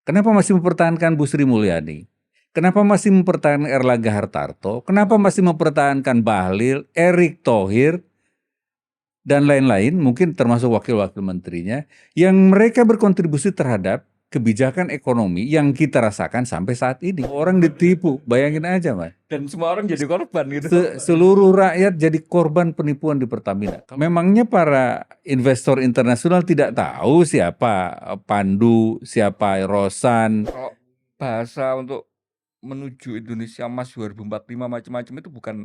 Kenapa masih mempertahankan Bu Sri Mulyani? Kenapa masih mempertahankan Erlangga Hartarto? Kenapa masih mempertahankan Bahlil, Erick Thohir, dan lain-lain, mungkin termasuk wakil-wakil menterinya, yang mereka berkontribusi terhadap kebijakan ekonomi yang kita rasakan sampai saat ini. Orang ditipu, bayangin aja Mas. Dan semua orang jadi korban gitu. Seluruh rakyat jadi korban penipuan di Pertamina. Memangnya para investor internasional tidak tahu siapa Pandu, siapa Rosan. Kalau bahasa untuk menuju Indonesia Emas 2045 macam-macam itu bukan,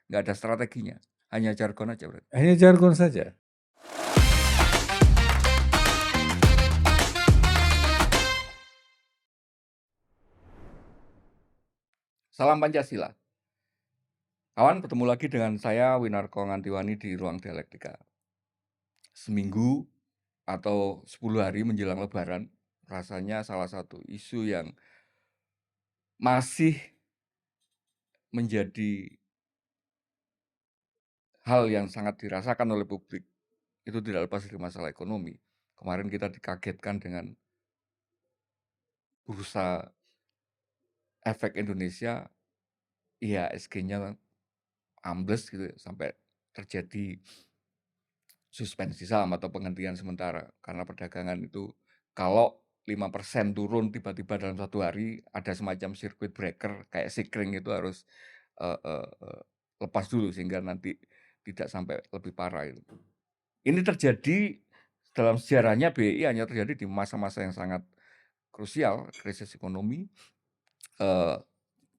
nggak ada strateginya, hanya jargon aja berarti. Hanya jargon saja. Salam Pancasila. Kawan, bertemu lagi dengan saya Winarko Ngantiwani di Ruang Dialektika. Seminggu atau 10 hari menjelang Lebaran, rasanya salah satu isu yang masih menjadi hal yang sangat dirasakan oleh publik itu tidak lepas dari masalah ekonomi. Kemarin kita dikagetkan dengan bursa efek Indonesia, IHSG-nya ambles gitu sampai terjadi suspensi saham atau penghentian sementara karena perdagangan itu kalau 5% turun tiba-tiba dalam satu hari ada semacam circuit breaker kayak Sikring itu harus lepas dulu sehingga nanti tidak sampai lebih parah itu. Ini terjadi dalam sejarahnya BI hanya terjadi di masa-masa yang sangat krusial, krisis ekonomi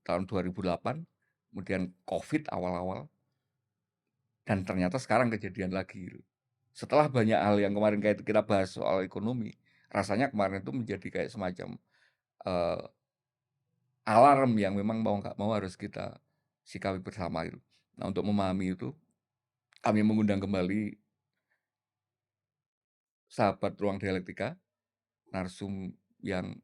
tahun 2008, kemudian COVID awal-awal, dan ternyata sekarang kejadian lagi. Setelah banyak hal yang kemarin kayak kita bahas soal ekonomi, rasanya kemarin itu menjadi kayak semacam alarm yang memang mau nggak mau harus kita sikapi bersama itu. Nah, untuk memahami itu, kami mengundang kembali sahabat Ruang Dialektika, narsum yang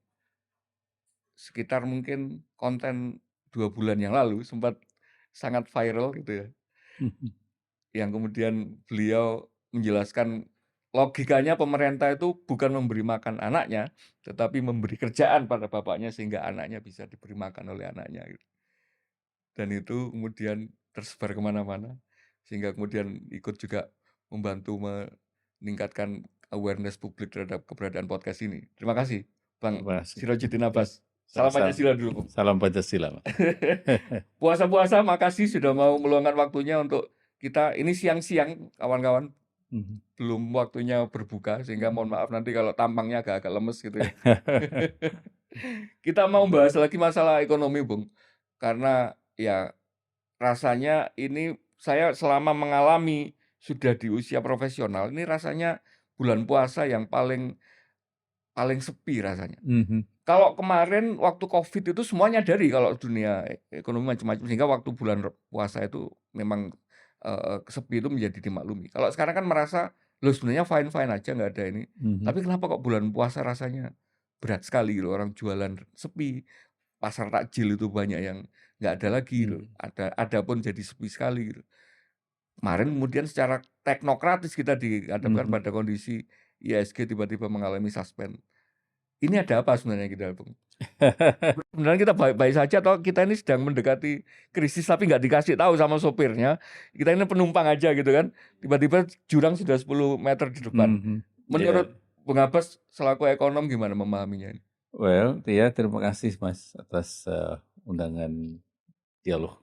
sekitar mungkin konten 2 bulan yang lalu sempat sangat viral gitu ya. Yang kemudian beliau menjelaskan logikanya pemerintah itu bukan memberi makan anaknya, tetapi memberi kerjaan pada bapaknya sehingga anaknya bisa diberi makan oleh anaknya gitu. Dan itu kemudian tersebar kemana-mana, sehingga kemudian ikut juga membantu meningkatkan awareness publik terhadap keberadaan podcast ini. Terima kasih, Bang Sirojudin Abbas. Salam Pancasila dulu, Bang. Salam Pancasila. Puasa-puasa, makasih sudah mau meluangkan waktunya untuk kita. Ini siang-siang, kawan-kawan. Belum waktunya berbuka, sehingga mohon maaf nanti kalau tampangnya agak-agak lemes gitu ya. Kita mau bahas lagi masalah ekonomi, Bung. Karena ya rasanya ini saya selama mengalami sudah di usia profesional, ini rasanya bulan puasa yang paling sepi rasanya. Kalau kemarin waktu COVID itu semua nyadari kalau dunia ekonomi macam-macam, sehingga waktu bulan puasa itu memang sepi itu menjadi dimaklumi. Kalau sekarang kan merasa, loh sebenarnya fine-fine aja nggak ada ini. Tapi kenapa kok bulan puasa rasanya berat sekali gitu, orang jualan sepi, pasar takjil itu banyak yang nggak ada lagi gitu. Ada pun jadi sepi sekali gitu. Kemarin kemudian secara teknokratis kita dihadapkan pada kondisi IHSG tiba-tiba mengalami suspend. Ini ada apa sebenarnya kita, Bung? Sebenarnya kita baik-baik saja atau kita ini sedang mendekati krisis tapi nggak dikasih tahu sama sopirnya. Kita ini penumpang aja gitu kan. Tiba-tiba jurang sudah 10 meter di depan. Menurut Bung Abbas selaku ekonom gimana memahaminya ini? Well, ya terima kasih Mas atas undangan dialog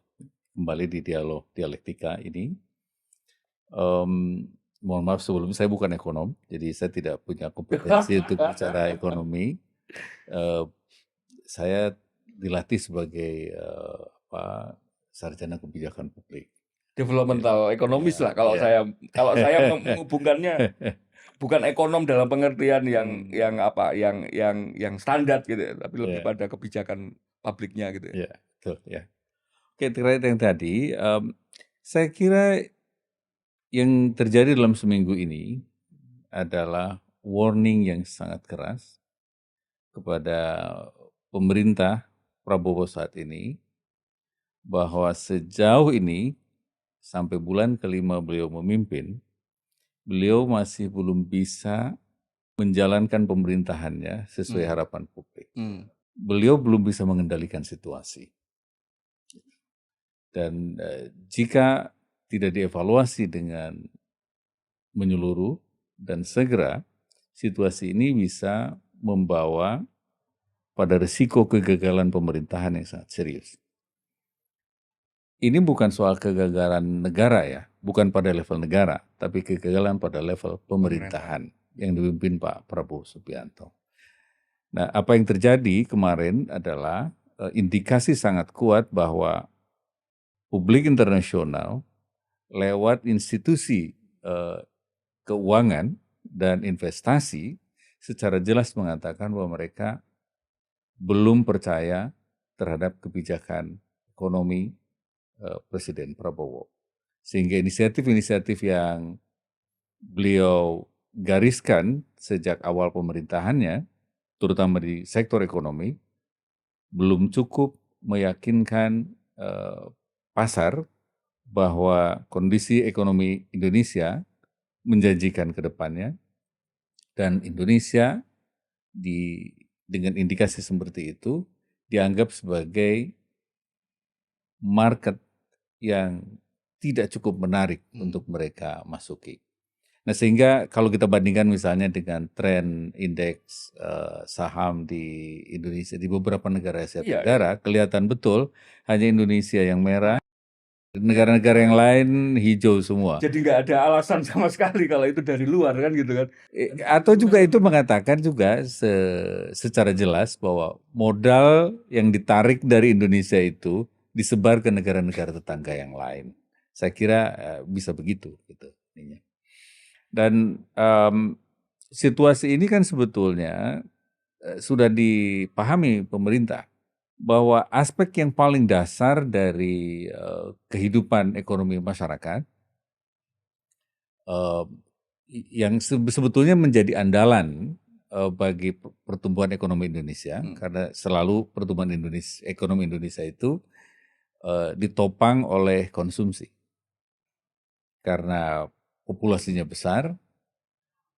kembali di dialog dialektika ini. Mohon maaf sebelumnya saya bukan ekonom, jadi saya tidak punya kompetensi untuk bicara ekonomi. Saya dilatih sebagai sarjana kebijakan publik. Developmental ekonomis lah kalau saya menghubungkannya bukan ekonom dalam pengertian yang standar gitu, tapi lebih pada kebijakan publiknya gitu. Ya, betul ya. Oke, terkait yang tadi, saya kira yang terjadi dalam seminggu ini adalah warning yang sangat keras kepada pemerintah Prabowo saat ini bahwa sejauh ini sampai bulan kelima beliau memimpin, beliau masih belum bisa menjalankan pemerintahannya sesuai harapan publik. Beliau belum bisa mengendalikan situasi. Dan jika tidak dievaluasi dengan menyeluruh dan segera, situasi ini bisa membawa pada risiko kegagalan pemerintahan yang sangat serius. Ini bukan soal kegagalan negara ya, bukan pada level negara, tapi kegagalan pada level pemerintahan yang dipimpin Pak Prabowo Subianto. Nah, apa yang terjadi kemarin adalah indikasi sangat kuat bahwa publik internasional lewat institusi keuangan dan investasi secara jelas mengatakan bahwa mereka belum percaya terhadap kebijakan ekonomi Presiden Prabowo. Sehingga inisiatif-inisiatif yang beliau gariskan sejak awal pemerintahannya, terutama di sektor ekonomi, belum cukup meyakinkan pasar bahwa kondisi ekonomi Indonesia menjanjikan ke depannya, dan Indonesia dengan indikasi seperti itu dianggap sebagai market yang tidak cukup menarik untuk mereka masuki. Nah, sehingga kalau kita bandingkan misalnya dengan tren indeks saham di Indonesia, di beberapa negara Asia Tenggara, kelihatan betul hanya Indonesia yang merah, negara-negara yang lain hijau semua. Jadi nggak ada alasan sama sekali kalau itu dari luar kan gitu kan. Atau juga itu mengatakan juga secara jelas bahwa modal yang ditarik dari Indonesia itu disebar ke negara-negara tetangga yang lain. Saya kira bisa begitu gitu. Dan situasi ini kan sebetulnya sudah dipahami pemerintah bahwa aspek yang paling dasar dari kehidupan ekonomi masyarakat yang sebetulnya menjadi andalan bagi pertumbuhan ekonomi Indonesia, karena selalu pertumbuhan ekonomi Indonesia itu ditopang oleh konsumsi. Karena populasinya besar,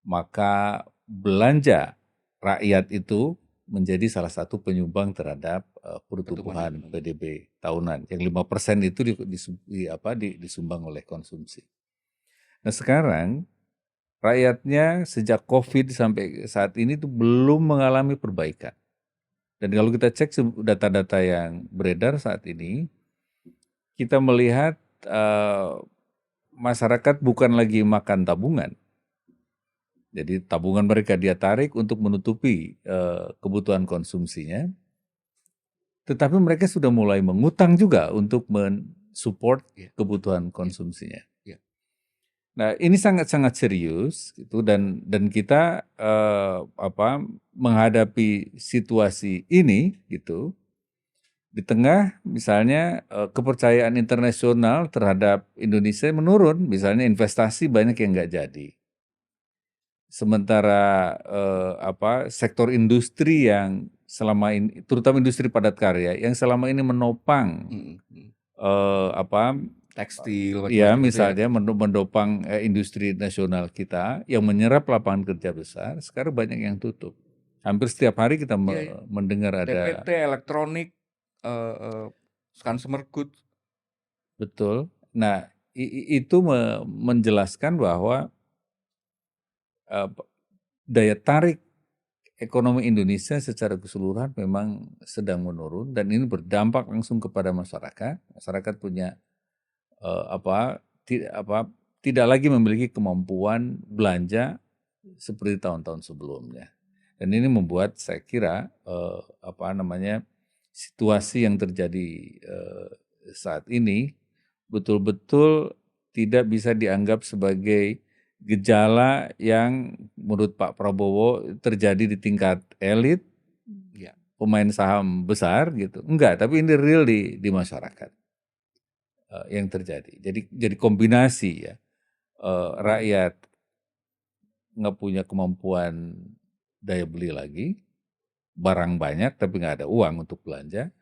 maka belanja rakyat itu menjadi salah satu penyumbang terhadap pertumbuhan PDB tahunan. Yang 5% itu disumbang oleh konsumsi. Nah, sekarang rakyatnya sejak COVID sampai saat ini itu belum mengalami perbaikan. Dan kalau kita cek data-data yang beredar saat ini, kita melihat masyarakat bukan lagi makan tabungan. Jadi tabungan mereka dia tarik untuk menutupi kebutuhan konsumsinya, tetapi mereka sudah mulai mengutang juga untuk mensupport kebutuhan konsumsinya. Nah, ini sangat-sangat serius gitu, dan kita menghadapi situasi ini gitu di tengah misalnya kepercayaan internasional terhadap Indonesia menurun, misalnya investasi banyak yang nggak jadi. Sementara sektor industri yang selama ini, terutama industri padat karya yang selama ini menopang tekstil, ya misalnya mendopang industri nasional kita yang menyerap lapangan kerja besar, sekarang banyak yang tutup. Hampir setiap hari kita mendengar ada TPT, elektronik, consumer goods. Betul. Nah, itu menjelaskan bahwa daya tarik ekonomi Indonesia secara keseluruhan memang sedang menurun, dan ini berdampak langsung kepada masyarakat. Masyarakat punya tidak lagi memiliki kemampuan belanja seperti tahun-tahun sebelumnya. Dan ini membuat saya kira situasi yang terjadi saat ini betul-betul tidak bisa dianggap sebagai gejala yang menurut Pak Prabowo terjadi di tingkat elit, pemain saham besar gitu. Enggak, tapi ini real di masyarakat yang terjadi. Jadi kombinasi ya, rakyat nggak punya kemampuan daya beli lagi, barang banyak tapi nggak ada uang untuk belanja.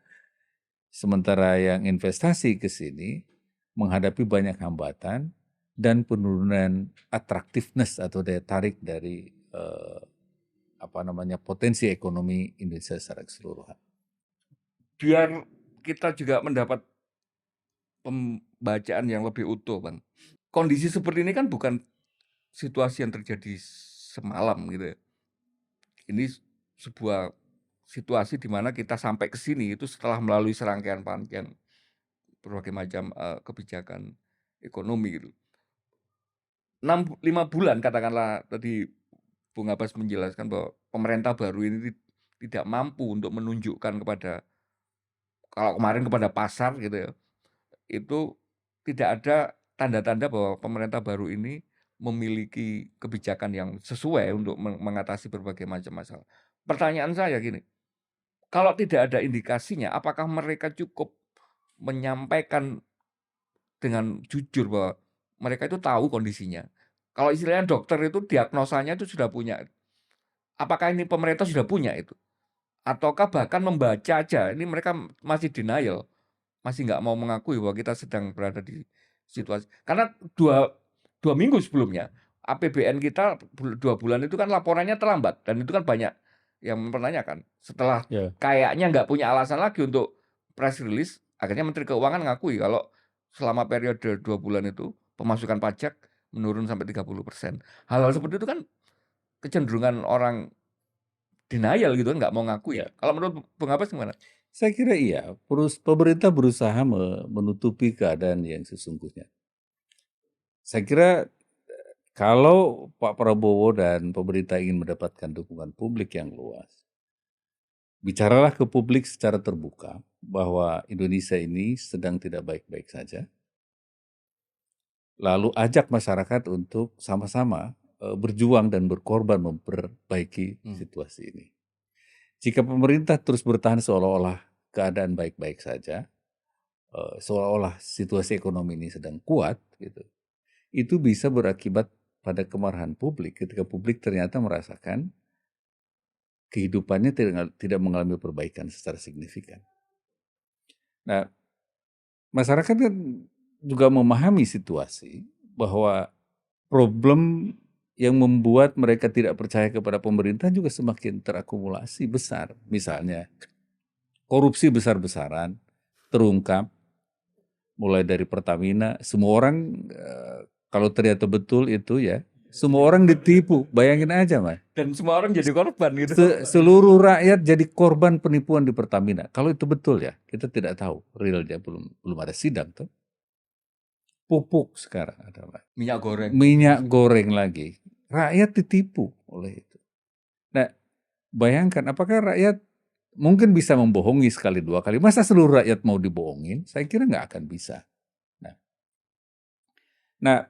Sementara yang investasi ke sini menghadapi banyak hambatan dan penurunan attractiveness atau daya tarik dari potensi ekonomi Indonesia secara keseluruhan. Biar kita juga mendapat pembacaan yang lebih utuh, Bang. Kondisi seperti ini kan bukan situasi yang terjadi semalam gitu ya. Ini sebuah situasi di mana kita sampai ke sini itu setelah melalui serangkaian panjang berbagai macam kebijakan ekonomi gitu. 5 bulan katakanlah tadi Bung Abbas menjelaskan bahwa pemerintah baru ini tidak mampu untuk menunjukkan kepada, kalau kemarin kepada pasar gitu ya, itu tidak ada tanda-tanda bahwa pemerintah baru ini memiliki kebijakan yang sesuai untuk mengatasi berbagai macam masalah. Pertanyaan saya gini, kalau tidak ada indikasinya, apakah mereka cukup menyampaikan dengan jujur bahwa mereka itu tahu kondisinya? Kalau istilahnya dokter itu diagnosanya itu sudah punya. Apakah ini pemerintah sudah punya itu? Ataukah bahkan membaca aja, ini mereka masih denial, masih nggak mau mengakui bahwa kita sedang berada di situasi. Karena dua minggu sebelumnya, APBN kita 2 bulan itu kan laporannya terlambat. Dan itu kan banyak yang mempertanyakan. Setelah kayaknya nggak punya alasan lagi untuk press release, akhirnya Menteri Keuangan ngakui kalau selama periode 2 bulan itu pemasukan pajak menurun sampai 30%. Hal-hal seperti itu kan kecenderungan orang denial gitu kan, nggak mau ngakui. Kalau menurut Bung Abbas gimana? Saya kira iya, pemerintah berusaha menutupi keadaan yang sesungguhnya. Saya kira kalau Pak Prabowo dan pemerintah ingin mendapatkan dukungan publik yang luas, bicaralah ke publik secara terbuka bahwa Indonesia ini sedang tidak baik-baik saja. Lalu ajak masyarakat untuk sama-sama berjuang dan berkorban memperbaiki situasi ini. Jika pemerintah terus bertahan seolah-olah keadaan baik-baik saja, seolah-olah situasi ekonomi ini sedang kuat, gitu, itu bisa berakibat pada kemarahan publik ketika publik ternyata merasakan kehidupannya tidak mengalami perbaikan secara signifikan. Nah, masyarakat kan juga memahami situasi bahwa problem yang membuat mereka tidak percaya kepada pemerintah juga semakin terakumulasi besar. Misalnya, korupsi besar-besaran terungkap, mulai dari Pertamina, semua orang kalau ternyata betul itu ya, semua orang ditipu, bayangin aja Mas. Dan semua orang jadi korban gitu. Seluruh rakyat jadi korban penipuan di Pertamina. Kalau itu betul ya, kita tidak tahu realnya, belum ada sidang tuh. Pupuk sekarang ada Mas. Minyak goreng lagi. Rakyat ditipu oleh itu. Nah, bayangkan apakah rakyat mungkin bisa membohongi sekali 2 kali. Masa seluruh rakyat mau dibohongin? Saya kira nggak akan bisa. Nah,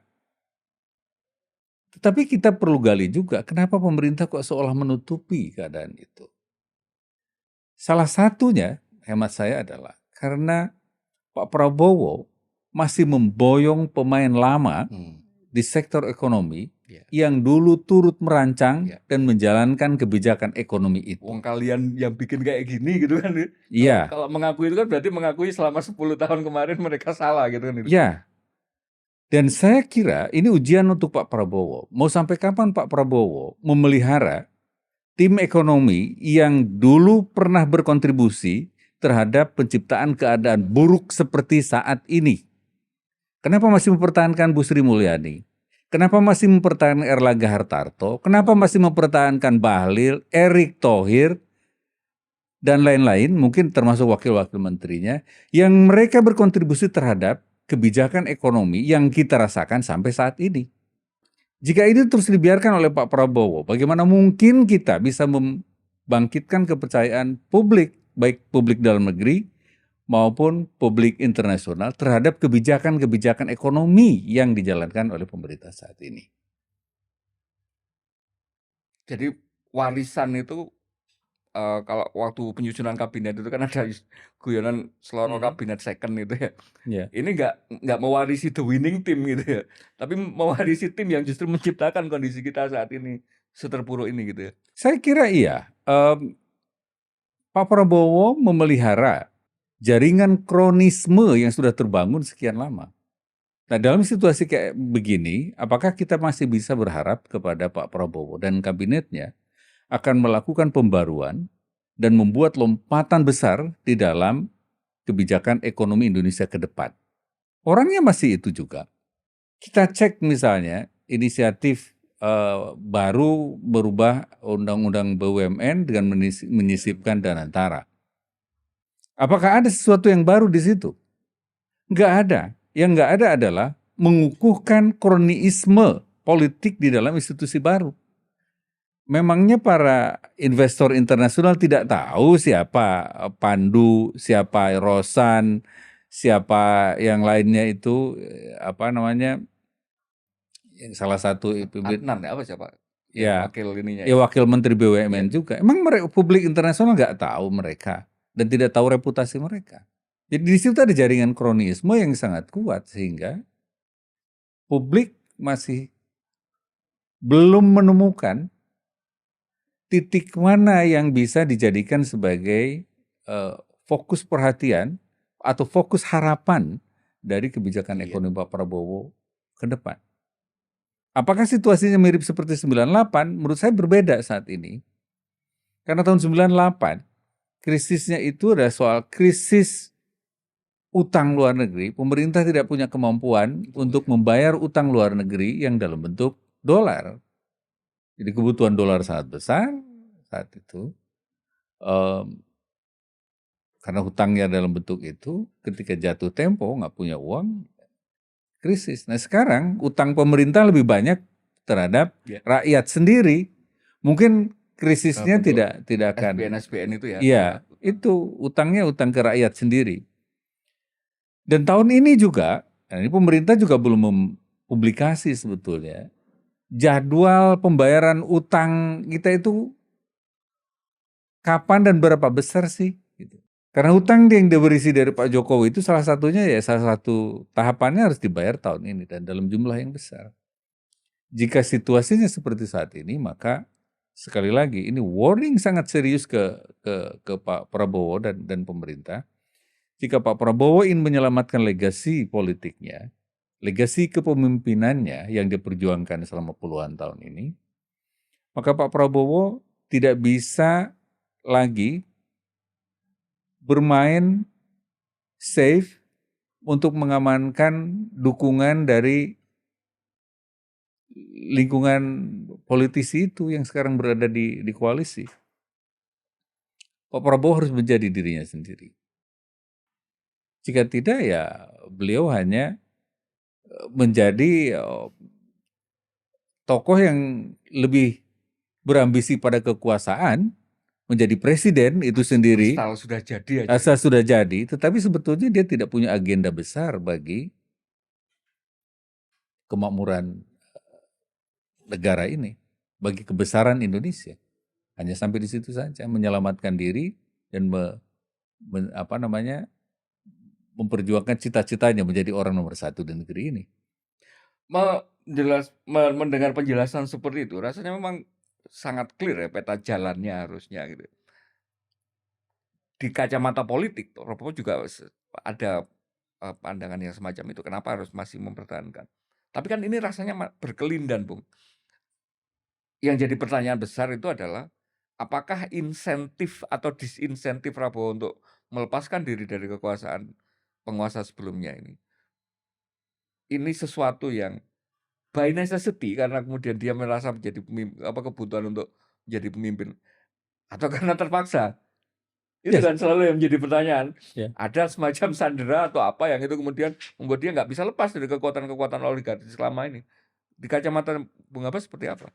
tetapi kita perlu gali juga kenapa pemerintah kok seolah menutupi keadaan itu. Salah satunya, hemat saya adalah karena Pak Prabowo masih memboyong pemain lama di sektor ekonomi yang dulu turut merancang dan menjalankan kebijakan ekonomi itu. Wong kalian yang bikin kayak gini gitu kan. Iya. Kalau mengakui itu kan berarti mengakui selama 10 tahun kemarin mereka salah gitu kan. Iya. Dan saya kira ini ujian untuk Pak Prabowo. Mau sampai kapan Pak Prabowo memelihara tim ekonomi yang dulu pernah berkontribusi terhadap penciptaan keadaan buruk seperti saat ini? Kenapa masih mempertahankan Bu Sri Mulyani? Kenapa masih mempertahankan Erlangga Hartarto? Kenapa masih mempertahankan Bahlil, Erick Thohir, dan lain-lain, mungkin termasuk wakil-wakil menterinya, yang mereka berkontribusi terhadap kebijakan ekonomi yang kita rasakan sampai saat ini. Jika ini terus dibiarkan oleh Pak Prabowo, bagaimana mungkin kita bisa membangkitkan kepercayaan publik, baik publik dalam negeri maupun publik internasional terhadap kebijakan-kebijakan ekonomi yang dijalankan oleh pemerintah saat ini. Jadi warisan itu kalau waktu penyusunan kabinet itu kan ada guyonan seloro kabinet second itu ya. Ini nggak mewarisi the winning team gitu ya, tapi mewarisi tim yang justru menciptakan kondisi kita saat ini seterpuruk ini gitu ya. Saya kira iya. Pak Prabowo memelihara jaringan kronisme yang sudah terbangun sekian lama. Nah, dalam situasi kayak begini, apakah kita masih bisa berharap kepada Pak Prabowo dan kabinetnya akan melakukan pembaruan dan membuat lompatan besar di dalam kebijakan ekonomi Indonesia ke depan. Orangnya masih itu juga. Kita cek misalnya inisiatif baru berubah undang-undang BUMN dengan menyisipkan Danantara. Apakah ada sesuatu yang baru di situ? Nggak ada. Yang nggak ada adalah mengukuhkan kronisme politik di dalam institusi baru. Memangnya para investor internasional tidak tahu siapa Pandu, siapa Rosan, siapa yang lainnya itu apa namanya? Yang salah satu Adnan apa siapa? ya, Wakil ininya ya wakil Menteri BUMN Iya. juga. Emang publik internasional nggak tahu mereka dan tidak tahu reputasi mereka. Jadi di situ ada jaringan kronisme yang sangat kuat sehingga publik masih belum menemukan titik mana yang bisa dijadikan sebagai fokus perhatian atau fokus harapan dari kebijakan ekonomi Pak Prabowo ke depan. Apakah situasinya mirip seperti 98? Menurut saya berbeda saat ini. Karena tahun 98, krisisnya itu adalah soal krisis utang luar negeri. Pemerintah tidak punya kemampuan untuk membayar utang luar negeri yang dalam bentuk dolar. Jadi kebutuhan dolar sangat besar saat itu. Karena hutangnya dalam bentuk itu, ketika jatuh tempo nggak punya uang, krisis. Nah sekarang utang pemerintah lebih banyak terhadap rakyat sendiri. Mungkin krisisnya tidak akan. SBN itu ya. Iya, itu utangnya utang ke rakyat sendiri. Dan tahun ini juga, nah ini pemerintah juga belum mempublikasi sebetulnya jadwal pembayaran utang kita itu kapan dan berapa besar sih? Gitu. Karena hutang yang berisi dari Pak Jokowi itu salah satunya ya salah satu tahapannya harus dibayar tahun ini dan dalam jumlah yang besar. Jika situasinya seperti saat ini, maka sekali lagi ini warning sangat serius ke Pak Prabowo dan pemerintah. Jika Pak Prabowo ingin menyelamatkan legasi politiknya, legasi kepemimpinannya yang diperjuangkan selama puluhan tahun ini, maka Pak Prabowo tidak bisa lagi bermain safe untuk mengamankan dukungan dari lingkungan politisi itu yang sekarang berada di koalisi. Pak Prabowo harus menjadi dirinya sendiri. Jika tidak ya beliau hanya menjadi tokoh yang lebih berambisi pada kekuasaan, menjadi presiden itu sendiri. Asal sudah jadi aja. Asal sudah jadi, tetapi sebetulnya dia tidak punya agenda besar bagi kemakmuran negara ini, bagi kebesaran Indonesia. Hanya sampai di situ saja, menyelamatkan diri dan memperjuangkan cita-citanya menjadi orang nomor satu di negeri ini. Mendengar penjelasan seperti itu, rasanya memang sangat clear ya peta jalannya harusnya gitu. Di kacamata politik, Prabowo juga ada pandangan yang semacam itu. Kenapa harus masih mempertahankan? Tapi kan ini rasanya berkelindan, Bung. Yang jadi pertanyaan besar itu adalah apakah insentif atau disinsentif Prabowo untuk melepaskan diri dari kekuasaan penguasa sebelumnya ini sesuatu yang by necessity karena kemudian dia merasa menjadi kebutuhan untuk menjadi pemimpin atau karena terpaksa. Itu kan selalu yang menjadi pertanyaan. Ada semacam sandera atau apa yang itu kemudian membuat dia nggak bisa lepas dari kekuatan-kekuatan oligarki selama ini. Di kacamata Bung Abbas seperti apa?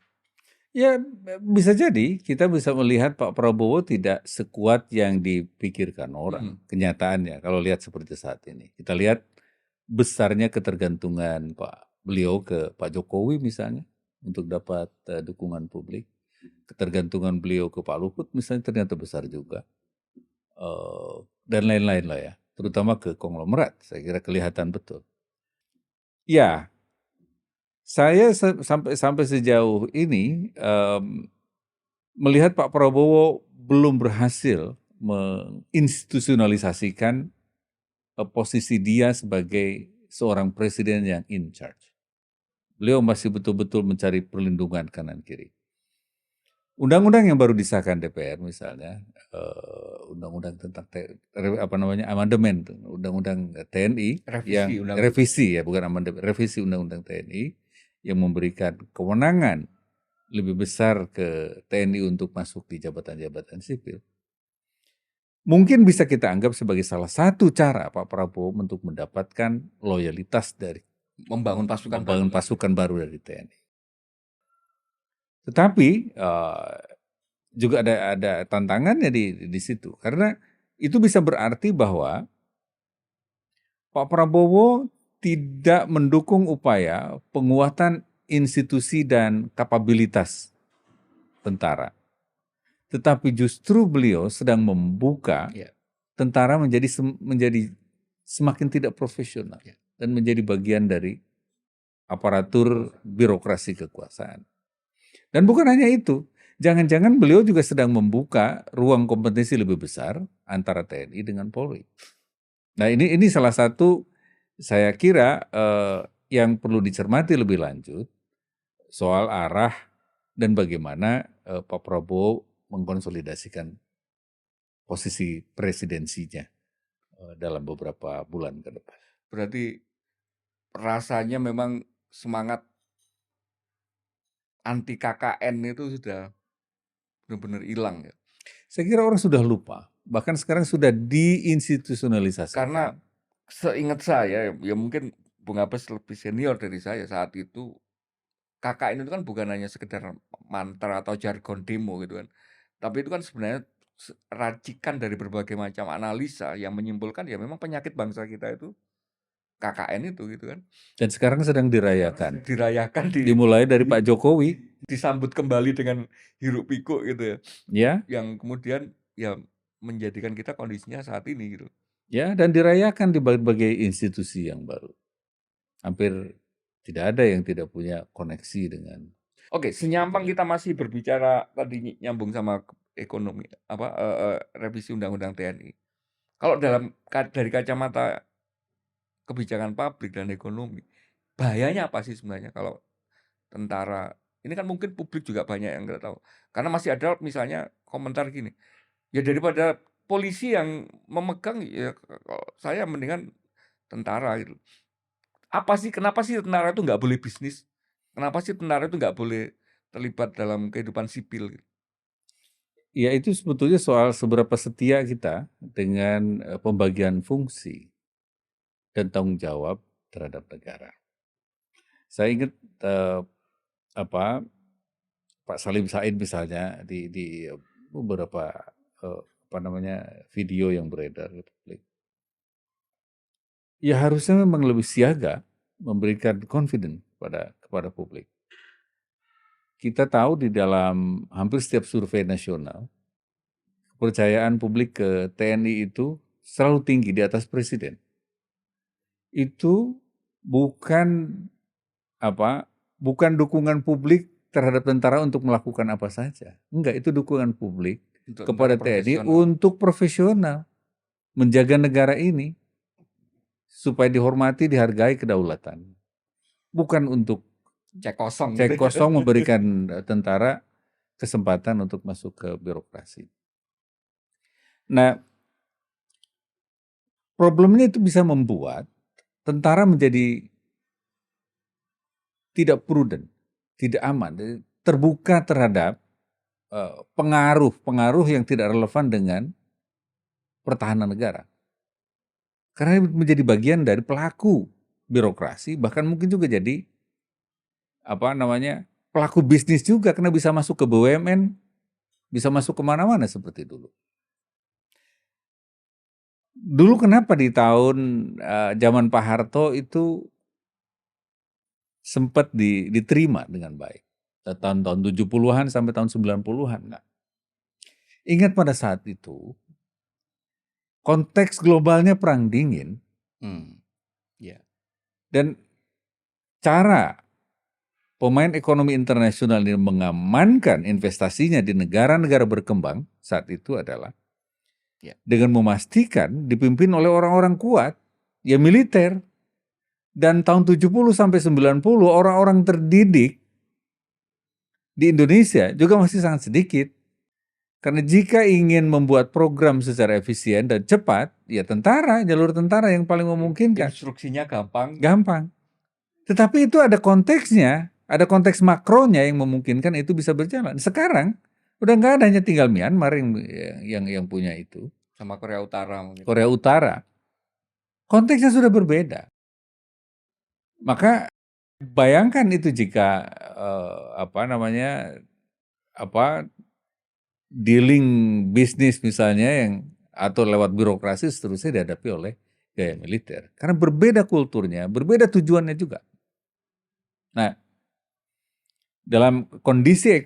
Ya bisa jadi kita bisa melihat Pak Prabowo tidak sekuat yang dipikirkan orang. Kenyataannya kalau lihat seperti saat ini. Kita lihat besarnya ketergantungan beliau ke Pak Jokowi misalnya untuk dapat dukungan publik. Ketergantungan beliau ke Pak Luhut misalnya ternyata besar juga. Dan lain-lain lah ya. Terutama ke konglomerat, saya kira kelihatan betul. Ya, saya sampai sejauh ini melihat Pak Prabowo belum berhasil menginstitusionalisasikan posisi dia sebagai seorang presiden yang in charge. Beliau masih betul-betul mencari perlindungan kanan kiri. undang-undang yang baru disahkan DPR misalnya, undang-undang tentang amandemen undang-undang TNI Revisi yang undang-undang. revisi ya, bukan amandemen, revisi undang-undang TNI yang memberikan kewenangan lebih besar ke TNI untuk masuk di jabatan-jabatan sipil. Mungkin bisa kita anggap sebagai salah satu cara Pak Prabowo untuk mendapatkan loyalitas dari Membangun pasukan baru dari TNI. Tetapi juga ada tantangannya di situ, karena itu bisa berarti bahwa Pak Prabowo tidak mendukung upaya penguatan institusi dan kapabilitas tentara. Tetapi justru beliau sedang membuka tentara menjadi semakin tidak profesional dan menjadi bagian dari aparatur birokrasi kekuasaan. Dan bukan hanya itu, jangan-jangan beliau juga sedang membuka ruang kompetisi lebih besar antara TNI dengan Polri. Nah ini salah satu saya kira yang perlu dicermati lebih lanjut soal arah dan bagaimana Pak Prabowo mengkonsolidasikan posisi presidensinya dalam beberapa bulan ke depan. Berarti rasanya memang semangat anti KKN itu sudah benar-benar hilang ya. Saya kira orang sudah lupa, bahkan sekarang sudah diinstitusionalisasikan. Karena seingat saya, ya mungkin Bung Abbas lebih senior dari saya saat itu, KKN itu kan bukan hanya sekedar mantra atau jargon demo gitu kan. Tapi itu kan sebenarnya racikan dari berbagai macam analisa yang menyimpulkan ya memang penyakit bangsa kita itu KKN itu gitu kan. Dan sekarang sedang dirayakan. Dimulai dari Pak Jokowi. Disambut kembali dengan hiruk pikuk gitu ya. Ya. Yang kemudian ya menjadikan kita kondisinya saat ini gitu. Ya, dan dirayakan di berbagai institusi yang baru. Hampir tidak ada yang tidak punya koneksi dengan. Oke, senyampang kita masih berbicara tadi nyambung sama ekonomi revisi undang-undang TNI. Kalau dari kacamata kebijakan publik dan ekonomi, bahayanya apa sih sebenarnya kalau tentara ini kan mungkin publik juga banyak yang nggak tahu. Karena masih ada misalnya komentar gini, ya daripada polisi yang memegang ya saya mendingan tentara gitu. Kenapa sih tentara itu nggak boleh bisnis? Kenapa sih tentara itu nggak boleh terlibat dalam kehidupan sipil gitu? Ya itu sebetulnya soal seberapa setia kita dengan pembagian fungsi dan tanggung jawab terhadap negara. Saya ingat Pak Salim Said misalnya di beberapa video yang beredar di publik. Ya harusnya memang lebih siaga memberikan confidence kepada publik. Kita tahu di dalam hampir setiap survei nasional, kepercayaan publik ke TNI itu selalu tinggi di atas presiden. Itu bukan dukungan publik terhadap tentara untuk melakukan apa saja. Enggak, itu dukungan publik kepada TNI untuk profesional menjaga negara ini supaya dihormati, dihargai kedaulatan. Bukan untuk cek kosong memberikan tentara kesempatan untuk masuk ke birokrasi. Nah, problemnya itu bisa membuat tentara menjadi tidak prudent, tidak aman, terbuka terhadap pengaruh yang tidak relevan dengan pertahanan negara. Karena menjadi bagian dari pelaku birokrasi, bahkan mungkin juga jadi pelaku bisnis juga, karena bisa masuk ke BUMN, bisa masuk kemana-mana seperti dulu. Dulu kenapa di tahun zaman Pak Harto itu sempat diterima dengan baik. Tahun 70-an sampai tahun 90-an. Nah, ingat pada saat itu, konteks globalnya perang dingin. Dan cara pemain ekonomi internasional ini mengamankan investasinya di negara-negara berkembang saat itu adalah dengan memastikan dipimpin oleh orang-orang kuat, ya militer. Dan tahun 70 sampai 90 orang-orang terdidik di Indonesia juga masih sangat sedikit. Karena jika ingin membuat program secara efisien dan cepat, ya jalur tentara yang paling memungkinkan. Instruksinya gampang. Gampang. Tetapi itu ada konteksnya, ada konteks makronya yang memungkinkan itu bisa berjalan. Sekarang udah nggak ada, hanya tinggal Myanmar yang punya itu. Sama Korea Utara mungkin. Korea Utara. Konteksnya sudah berbeda. Maka bayangkan itu jika dealing bisnis misalnya atau lewat birokrasi seterusnya dihadapi oleh gaya militer. Karena berbeda kulturnya, berbeda tujuannya juga. Nah, dalam kondisi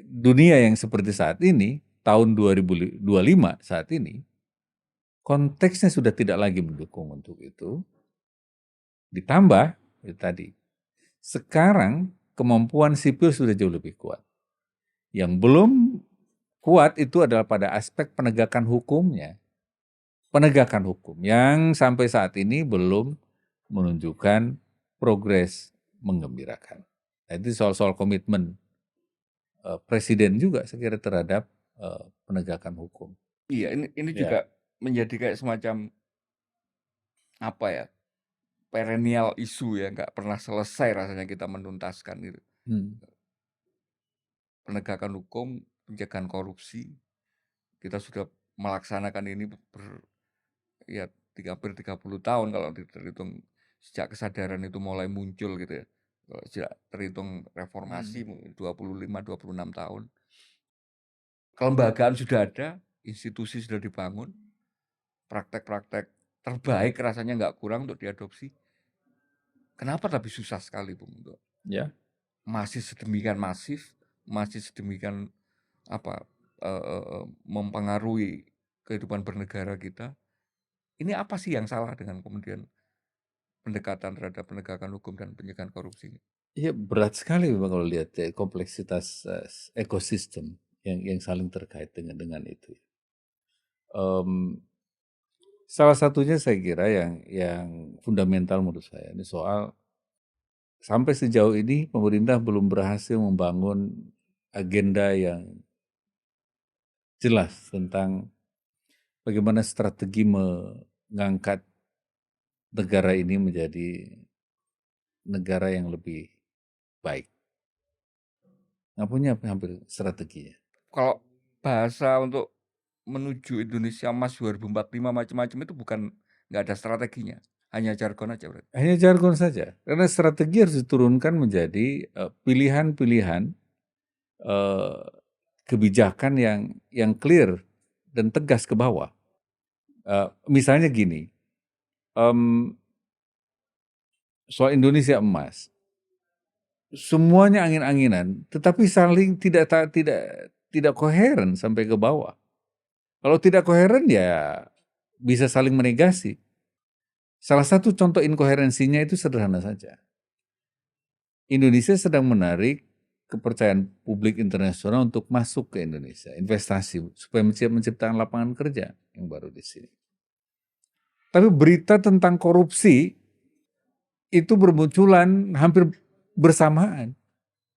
dunia yang seperti saat ini, tahun 2025 saat ini, konteksnya sudah tidak lagi mendukung untuk itu. Ditambah, itu tadi, sekarang kemampuan sipil sudah jauh lebih kuat. Yang belum kuat itu adalah pada aspek penegakan hukumnya. Penegakan hukum yang sampai saat ini belum menunjukkan progres menggembirakan. Nah, itu soal komitmen presiden juga saya kira terhadap penegakan hukum. Iya, ini juga menjadi kayak semacam apa ya, perennial isu ya, nggak pernah selesai rasanya kita menuntaskan gitu. Penegakan hukum, pencegahan korupsi, kita sudah melaksanakan ini hampir 30 tahun kalau terhitung sejak kesadaran itu mulai muncul gitu ya. Kalau sejak terhitung reformasi 25-26 tahun. Kelembagaan sudah ada, institusi sudah dibangun, praktek-praktek terbaik rasanya nggak kurang untuk diadopsi. Kenapa tapi susah sekali Bung untuk masih sedemikian masif, masih sedemikian mempengaruhi kehidupan bernegara kita. Ini apa sih yang salah dengan kemudian pendekatan terhadap penegakan hukum dan pencegahan korupsi ini? Iya, berat sekali memang kalau lihat kompleksitas ekosistem yang saling terkait dengan itu. Salah satunya saya kira yang fundamental menurut saya ini soal sampai sejauh ini pemerintah belum berhasil membangun agenda yang jelas tentang bagaimana strategi mengangkat negara ini menjadi negara yang lebih baik. Nggak punya hampir strateginya. Kalau bahasa untuk menuju Indonesia Emas 2045 macam-macam itu nggak ada strateginya, hanya jargon aja berarti. Hanya jargon saja, karena strategi harus diturunkan menjadi pilihan-pilihan kebijakan yang clear dan tegas ke bawah. Misalnya gini, soal Indonesia Emas, semuanya angin-anginan, tetapi saling tidak koheren sampai ke bawah. Kalau tidak koheren ya bisa saling menegasi. Salah satu contoh inkoherensinya itu sederhana saja. Indonesia sedang menarik kepercayaan publik internasional untuk masuk ke Indonesia, investasi supaya menciptakan lapangan kerja yang baru di sini. Tapi berita tentang korupsi itu bermunculan hampir bersamaan.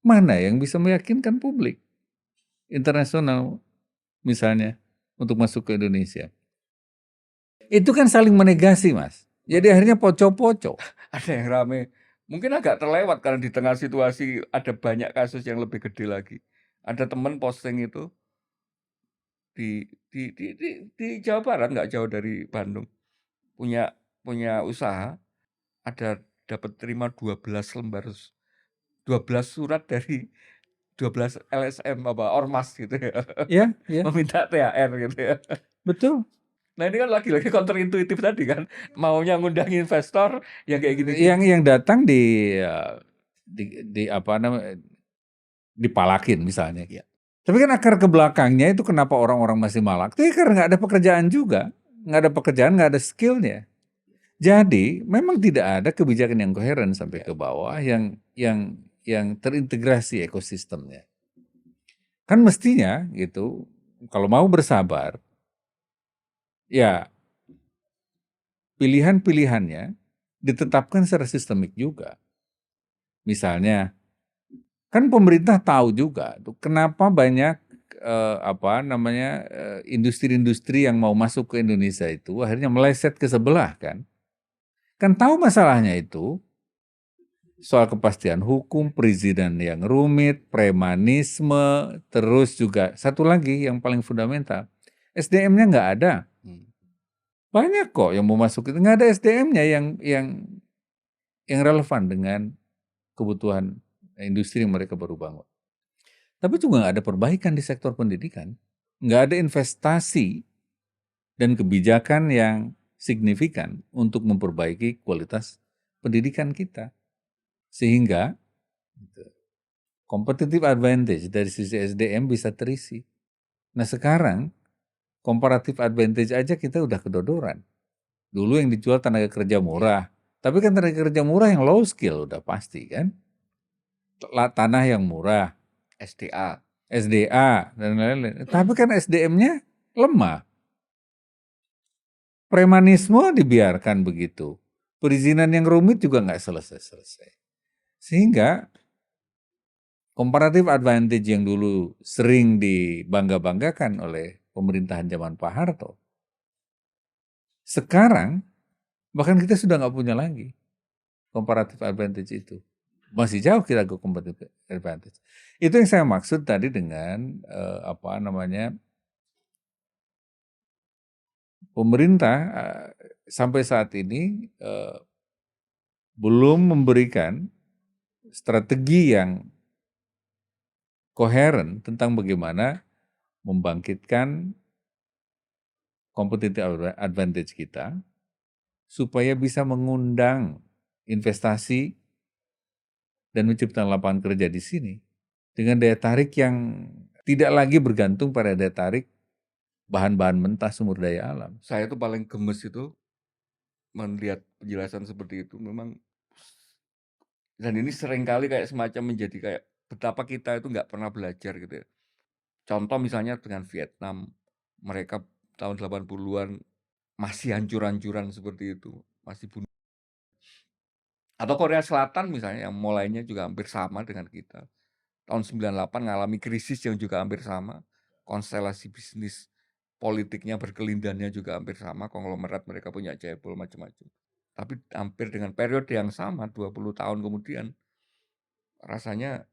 Mana yang bisa meyakinkan publik internasional misalnya untuk masuk ke Indonesia? Itu kan saling menegasi, Mas. Jadi akhirnya poco-poco. Ada yang rame. Mungkin agak terlewat karena di tengah situasi ada banyak kasus yang lebih gede lagi. Ada teman posting itu di Jawa Barat, nggak jauh dari Bandung. Punya usaha, dapat terima 12 surat dari 12 LSM ormas gitu ya. Iya. Meminta THR gitu ya. Betul. Nah ini kan lagi-lagi counterintuitif tadi kan, maunya ngundang investor yang kayak gini. Yang datang dipalakin misalnya. Ya. Tapi kan akar ke belakangnya itu kenapa orang-orang masih malak? Itu karena nggak ada pekerjaan juga, nggak ada pekerjaan, nggak ada skillnya. Jadi memang tidak ada kebijakan yang koheren sampai ke bawah yang terintegrasi ekosistemnya. Kan mestinya gitu, kalau mau bersabar, ya pilihan-pilihannya ditetapkan secara sistemik juga. Misalnya Kan pemerintah tahu juga tuh kenapa banyak industri-industri yang mau masuk ke Indonesia itu akhirnya meleset ke sebelah kan. Kan tahu masalahnya itu soal kepastian hukum, perizinan yang rumit, premanisme, terus juga satu lagi yang paling fundamental, SDM-nya nggak ada. Banyak kok yang mau masuk itu nggak ada SDM-nya yang relevan dengan kebutuhan industri yang mereka baru bangun. Tapi juga nggak ada perbaikan di sektor pendidikan, nggak ada investasi dan kebijakan yang signifikan untuk memperbaiki kualitas pendidikan kita. Sehingga competitive advantage dari sisi SDM bisa terisi. Nah sekarang comparative advantage aja kita udah kedodoran. Dulu yang dijual tenaga kerja murah, tapi kan tenaga kerja murah yang low skill udah pasti kan. Tanah yang murah, SDA dan lain-lain. Tapi kan SDM-nya lemah. Premanisme dibiarkan begitu. Perizinan yang rumit juga nggak selesai-selesai. Sehingga comparative advantage yang dulu sering dibangga-banggakan oleh pemerintahan zaman Pak Harto, sekarang bahkan kita sudah nggak punya lagi comparative advantage itu. Masih jauh kita ke comparative advantage. Itu yang saya maksud tadi dengan pemerintah sampai saat ini belum memberikan strategi yang koheren tentang bagaimana membangkitkan competitive advantage kita supaya bisa mengundang investasi dan menciptakan lapangan kerja di sini dengan daya tarik yang tidak lagi bergantung pada daya tarik bahan-bahan mentah sumber daya alam. Saya tuh paling gemes itu melihat penjelasan seperti itu memang, dan ini seringkali kayak semacam menjadi kayak betapa kita itu nggak pernah belajar gitu ya. Contoh misalnya dengan Vietnam, mereka tahun 80-an masih hancur-hancuran seperti itu, masih bunuh. Atau Korea Selatan misalnya yang mulainya juga hampir sama dengan kita. Tahun 98 mengalami krisis yang juga hampir sama. Konstelasi bisnis politiknya berkelindannya juga hampir sama, konglomerat mereka punya cebol macam-macam. Tapi hampir dengan periode yang sama 20 tahun kemudian rasanya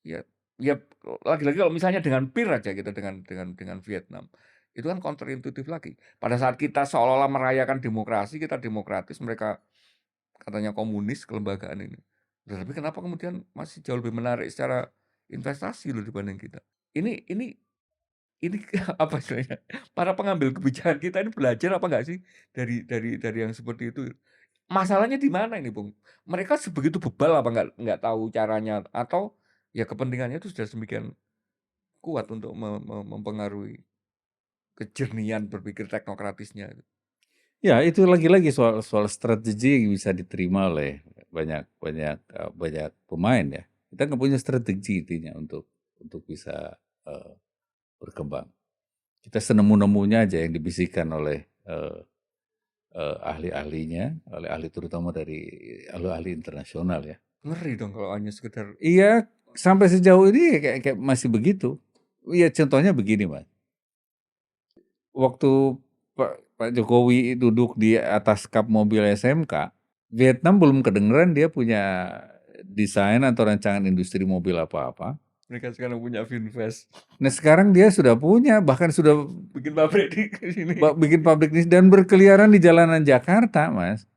ya ya lagi-lagi kalau misalnya dengan PIR aja kita dengan Vietnam. Itu kan counterintuitif lagi. Pada saat kita seolah-olah merayakan demokrasi, kita demokratis, mereka katanya komunis kelembagaan ini. Tapi kenapa kemudian masih jauh lebih menarik secara investasi loh dibanding kita. Ini apa istilahnya, para pengambil kebijakan kita ini belajar apa enggak sih dari yang seperti itu? Masalahnya di mana ini, Bung? Mereka sebegitu bebal apa enggak tahu caranya atau ya kepentingannya itu sudah sedemikian kuat untuk mempengaruhi kejernihan berpikir teknokratisnya. Ya itu lagi-lagi soal strategi yang bisa diterima oleh banyak pemain ya. Kita nggak punya strategi intinya untuk bisa berkembang. Kita senemu-nemunya aja yang dibisikkan oleh ahli-ahlinya, oleh ahli terutama dari ahli-ahli internasional ya. Ngeri dong kalau hanya sekedar Iya, sampai sejauh ini kayak masih begitu. Iya, contohnya begini, Mas. Waktu Pak Jokowi duduk di atas kap mobil SMK, Vietnam belum kedengeran dia punya desain atau rancangan industri mobil apa-apa. mereka sekarang punya Finvest. Nah sekarang dia sudah punya, bahkan sudah Bikin pabrik di sini. bikin pabrik ini dan berkeliaran di jalanan Jakarta, Mas.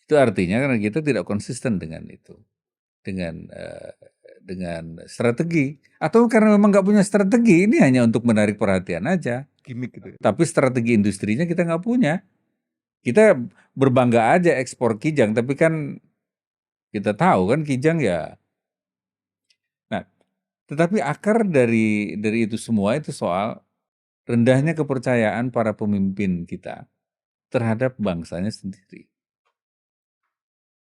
Itu artinya karena kita tidak konsisten dengan itu, dengan strategi, atau karena memang nggak punya strategi, ini hanya untuk menarik perhatian aja. Gimik gitu. Tapi strategi industrinya kita nggak punya. Kita berbangga aja ekspor Kijang, tapi kan kita tahu kan Kijang ya. Nah, tetapi akar dari itu semua itu soal rendahnya kepercayaan para pemimpin kita terhadap bangsanya sendiri.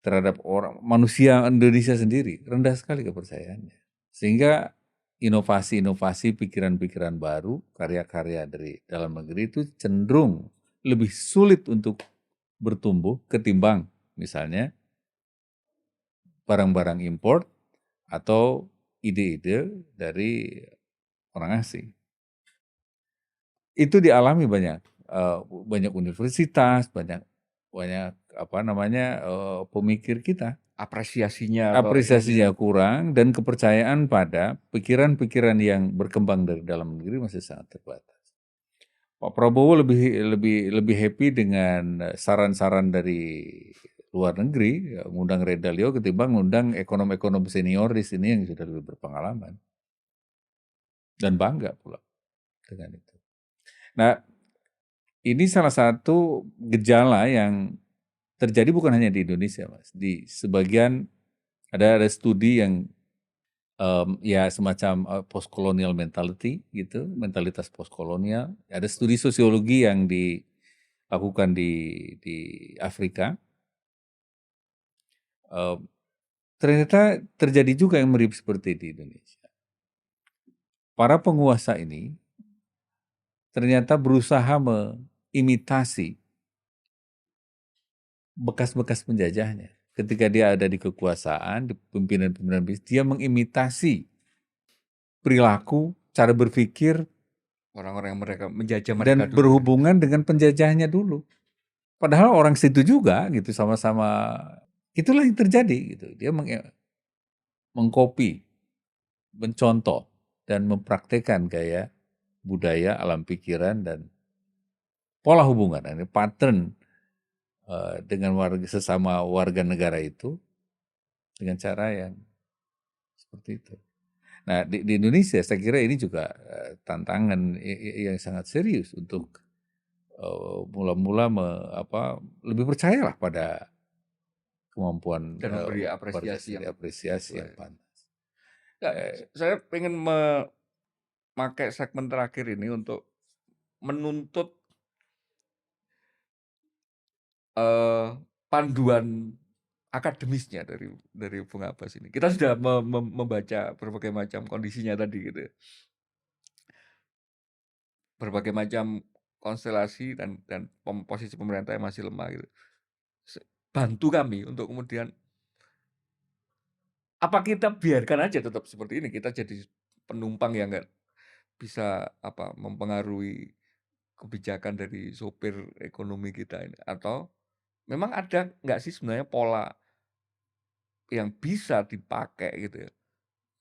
Terhadap orang manusia Indonesia sendiri, rendah sekali kepercayaannya. Sehingga inovasi-inovasi, pikiran-pikiran baru, karya-karya dari dalam negeri itu cenderung lebih sulit untuk bertumbuh ketimbang misalnya barang-barang import atau ide-ide dari orang asing. Itu dialami banyak, banyak universitas, banyak banyak pemikir kita. Apresiasinya atau yang Apresiasinya kurang dan kepercayaan pada pikiran-pikiran yang berkembang dari dalam negeri masih sangat terbatas. Pak Prabowo lebih happy dengan saran-saran dari luar negeri, ngundang Ray Dalio ketimbang ngundang ekonom-ekonom senior di sini yang sudah lebih berpengalaman. Dan bangga pula dengan itu. Nah, ini salah satu gejala yang terjadi bukan hanya di Indonesia, Mas. Di sebagian ada studi yang ya semacam post-colonial mentality gitu, mentalitas post-kolonial. Ada studi sosiologi yang dilakukan di Afrika. Ternyata terjadi juga yang mirip seperti di Indonesia. Para penguasa ini ternyata berusaha mengimitasi bekas-bekas penjajahnya. Ketika dia ada di kekuasaan, di pimpinan-pimpinan bisnis, dia mengimitasi perilaku, cara berpikir, orang-orang yang mereka menjajah mereka dan dulu. berhubungan dengan penjajahnya dulu. Padahal orang situ juga gitu, sama-sama. Itulah yang terjadi gitu. Dia mengcopy, mencontoh, dan mempraktekkan gaya budaya, alam pikiran, dan pola hubungan, ini pattern dengan sesama warga negara itu dengan cara yang seperti itu. Nah, di Indonesia saya kira ini juga tantangan yang sangat serius untuk mula-mula lebih percayalah pada kemampuan Dan memberi warga apresiasi sendiri, yang apresiasi yang sesuai. pantas. Ya, saya pengen memakai segmen terakhir ini untuk menuntut panduan akademisnya dari Bung Abbas ini. Kita sudah membaca berbagai macam kondisinya tadi gitu ya. Berbagai macam konstelasi dan posisi pemerintah yang masih lemah gitu. Bantu kami untuk kemudian apa kita biarkan aja tetap seperti ini, kita jadi penumpang yang nggak bisa mempengaruhi kebijakan dari sopir ekonomi kita ini, atau memang ada nggak sih sebenarnya pola yang bisa dipakai gitu ya,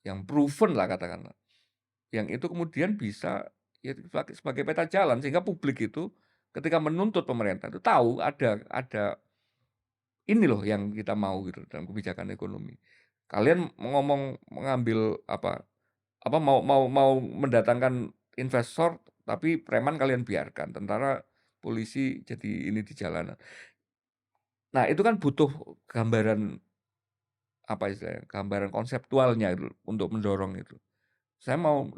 yang proven lah katakanlah, yang itu kemudian bisa ya sebagai peta jalan sehingga publik itu ketika menuntut pemerintah itu tahu ada ini loh yang kita mau gitu dalam kebijakan ekonomi. Kalian mengambil mau mendatangkan investor tapi preman kalian biarkan, tentara, polisi jadi ini di jalanan. Nah, itu kan butuh gambaran gambaran konseptualnya itu untuk mendorong itu. Saya mau